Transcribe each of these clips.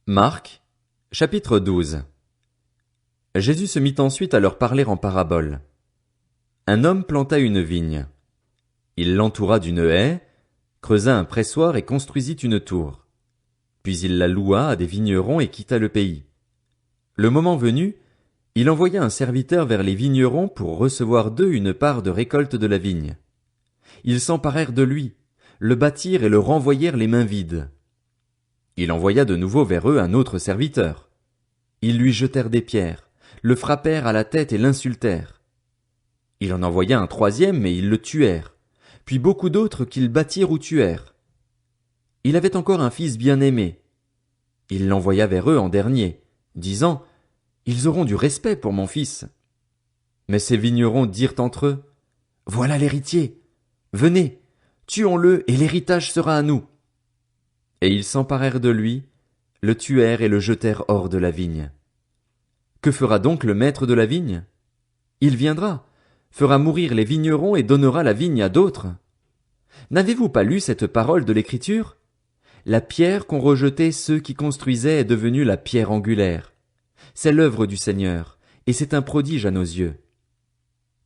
Marc, chapitre 12. Jésus se mit ensuite à leur parler en parabole. Un homme planta une vigne. Il l'entoura d'une haie, creusa un pressoir et construisit une tour. Puis il la loua à des vignerons et quitta le pays. Le moment venu, il envoya un serviteur vers les vignerons pour recevoir d'eux une part de récolte de la vigne. Ils s'emparèrent de lui, le battirent et le renvoyèrent les mains vides. Il envoya de nouveau vers eux un autre serviteur. Ils lui jetèrent des pierres, le frappèrent à la tête et l'insultèrent. Il en envoya un troisième, mais ils le tuèrent, puis beaucoup d'autres qu'ils battirent ou tuèrent. Il avait encore un fils bien-aimé. Il l'envoya vers eux en dernier, disant, « Ils auront du respect pour mon fils. » Mais ces vignerons dirent entre eux, « Voilà l'héritier. Venez, tuons-le et l'héritage sera à nous. » Et ils s'emparèrent de lui, le tuèrent et le jetèrent hors de la vigne. Que fera donc le maître de la vigne? Il viendra, fera mourir les vignerons et donnera la vigne à d'autres. N'avez-vous pas lu cette parole de l'Écriture? La pierre qu'ont rejetée ceux qui construisaient est devenue la pierre angulaire. C'est l'œuvre du Seigneur, et c'est un prodige à nos yeux.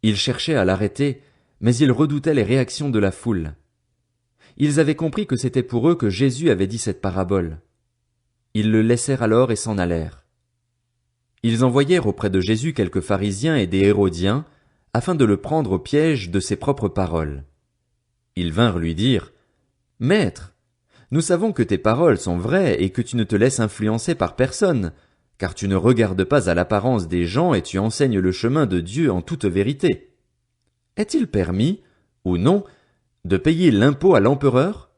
Ils cherchaient à l'arrêter, mais ils redoutaient les réactions de la foule. Ils avaient compris que c'était pour eux que Jésus avait dit cette parabole. Ils le laissèrent alors et s'en allèrent. Ils envoyèrent auprès de Jésus quelques pharisiens et des hérodiens, afin de le prendre au piège de ses propres paroles. Ils vinrent lui dire, « Maître, nous savons que tes paroles sont vraies et que tu ne te laisses influencer par personne, car tu ne regardes pas à l'apparence des gens et tu enseignes le chemin de Dieu en toute vérité. Est-il permis, ou non, de payer l'impôt à l'empereur?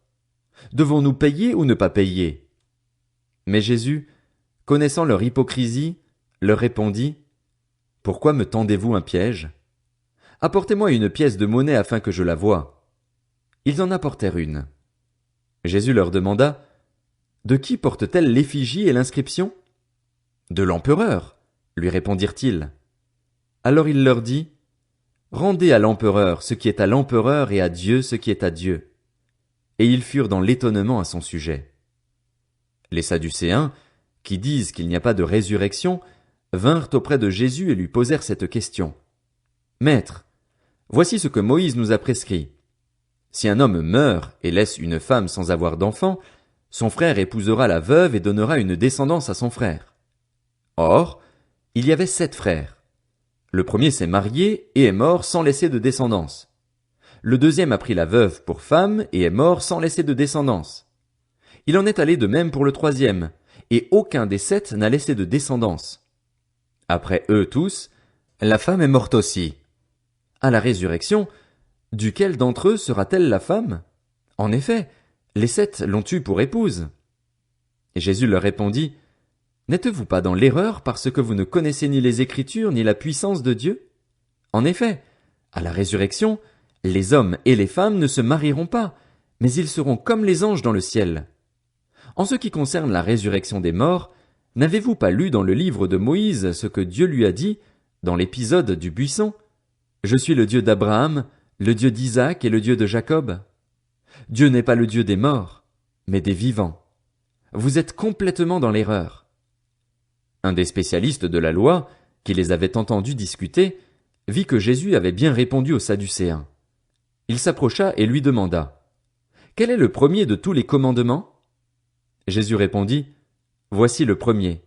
Devons-nous payer ou ne pas payer? » Mais Jésus, connaissant leur hypocrisie, leur répondit, « Pourquoi me tendez-vous un piège? Apportez-moi une pièce de monnaie afin que je la voie. » Ils en apportèrent une. Jésus leur demanda, « De qui porte-t-elle l'effigie et l'inscription? » « De l'empereur, lui répondirent-ils. Alors il leur dit, « Rendez à l'empereur ce qui est à l'empereur et à Dieu ce qui est à Dieu. » Et ils furent dans l'étonnement à son sujet. Les Sadducéens, qui disent qu'il n'y a pas de résurrection, vinrent auprès de Jésus et lui posèrent cette question. « Maître, voici ce que Moïse nous a prescrit. Si un homme meurt et laisse une femme sans avoir d'enfant, son frère épousera la veuve et donnera une descendance à son frère. Or, il y avait 7 frères. Le premier s'est marié et est mort sans laisser de descendance. Le deuxième a pris la veuve pour femme et est mort sans laisser de descendance. Il en est allé de même pour le troisième, et aucun des 7 n'a laissé de descendance. Après eux tous, la femme est morte aussi. À la résurrection, duquel d'entre eux sera-t-elle la femme? En effet, les 7 l'ont eue pour épouse. Et Jésus leur répondit, « N'êtes-vous pas dans l'erreur parce que vous ne connaissez ni les Écritures ni la puissance de Dieu? En effet, à la résurrection, les hommes et les femmes ne se marieront pas, mais ils seront comme les anges dans le ciel. En ce qui concerne la résurrection des morts, n'avez-vous pas lu dans le livre de Moïse ce que Dieu lui a dit, dans l'épisode du buisson? Je suis le Dieu d'Abraham, le Dieu d'Isaac et le Dieu de Jacob. Dieu n'est pas le Dieu des morts, mais des vivants. Vous êtes complètement dans l'erreur. » Un des spécialistes de la loi, qui les avait entendus discuter, vit que Jésus avait bien répondu aux Sadducéens. Il s'approcha et lui demanda, « Quel est le premier de tous les commandements? » Jésus répondit, « Voici le premier.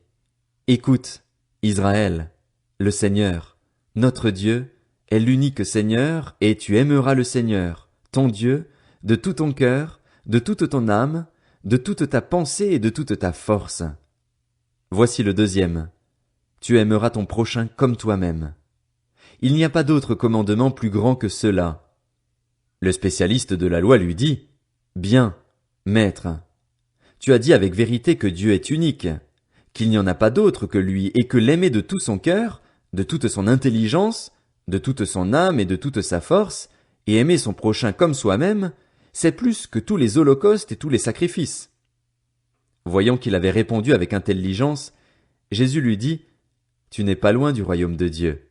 Écoute, Israël, le Seigneur, notre Dieu, est l'unique Seigneur, et tu aimeras le Seigneur, ton Dieu, de tout ton cœur, de toute ton âme, de toute ta pensée et de toute ta force. Voici le deuxième. Tu aimeras ton prochain comme toi-même. Il n'y a pas d'autre commandement plus grand que cela. » Le spécialiste de la loi lui dit, « Bien, maître. Tu as dit avec vérité que Dieu est unique, qu'il n'y en a pas d'autre que lui et que l'aimer de tout son cœur, de toute son intelligence, de toute son âme et de toute sa force, et aimer son prochain comme soi-même, c'est plus que tous les holocaustes et tous les sacrifices. » Voyant qu'il avait répondu avec intelligence, Jésus lui dit, « Tu n'es pas loin du royaume de Dieu. »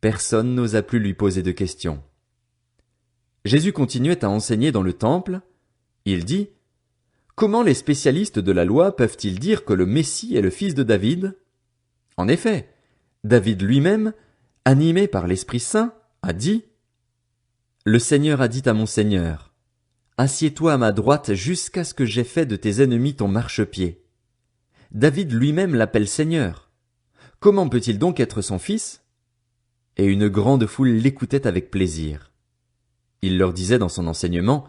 Personne n'osa plus lui poser de questions. Jésus continuait à enseigner dans le temple. Il dit, Comment les spécialistes de la loi peuvent-ils dire que le Messie est le fils de David? En effet, David lui-même, animé par l'Esprit Saint, a dit: Le Seigneur a dit à mon Seigneur, Assieds-toi à ma droite jusqu'à ce que j'aie fait de tes ennemis ton marchepied. David lui-même l'appelle Seigneur. Comment peut-il donc être son fils? Et une grande foule l'écoutait avec plaisir. Il leur disait dans son enseignement: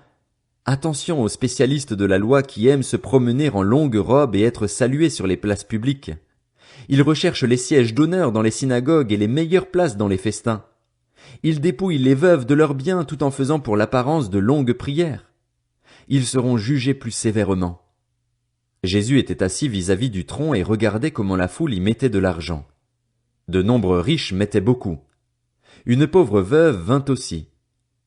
Attention aux spécialistes de la loi qui aiment se promener en longue robe et être salués sur les places publiques. Ils recherchent les sièges d'honneur dans les synagogues et les meilleures places dans les festins. Ils dépouillent les veuves de leurs biens tout en faisant pour l'apparence de longues prières. Ils seront jugés plus sévèrement. Jésus était assis vis-à-vis du tronc et regardait comment la foule y mettait de l'argent. De nombreux riches mettaient beaucoup. Une pauvre veuve vint aussi.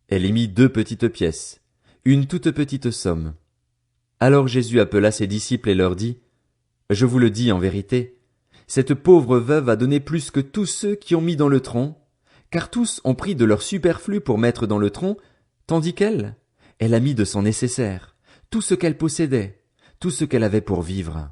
Elle y mit 2 petites pièces, une toute petite somme. Alors Jésus appela ses disciples et leur dit: Je vous le dis en vérité, cette pauvre veuve a donné plus que tous ceux qui ont mis dans le tronc, car tous ont pris de leur superflu pour mettre dans le tronc, tandis qu'elle a mis de son nécessaire, tout ce qu'elle possédait, tout ce qu'elle avait pour vivre.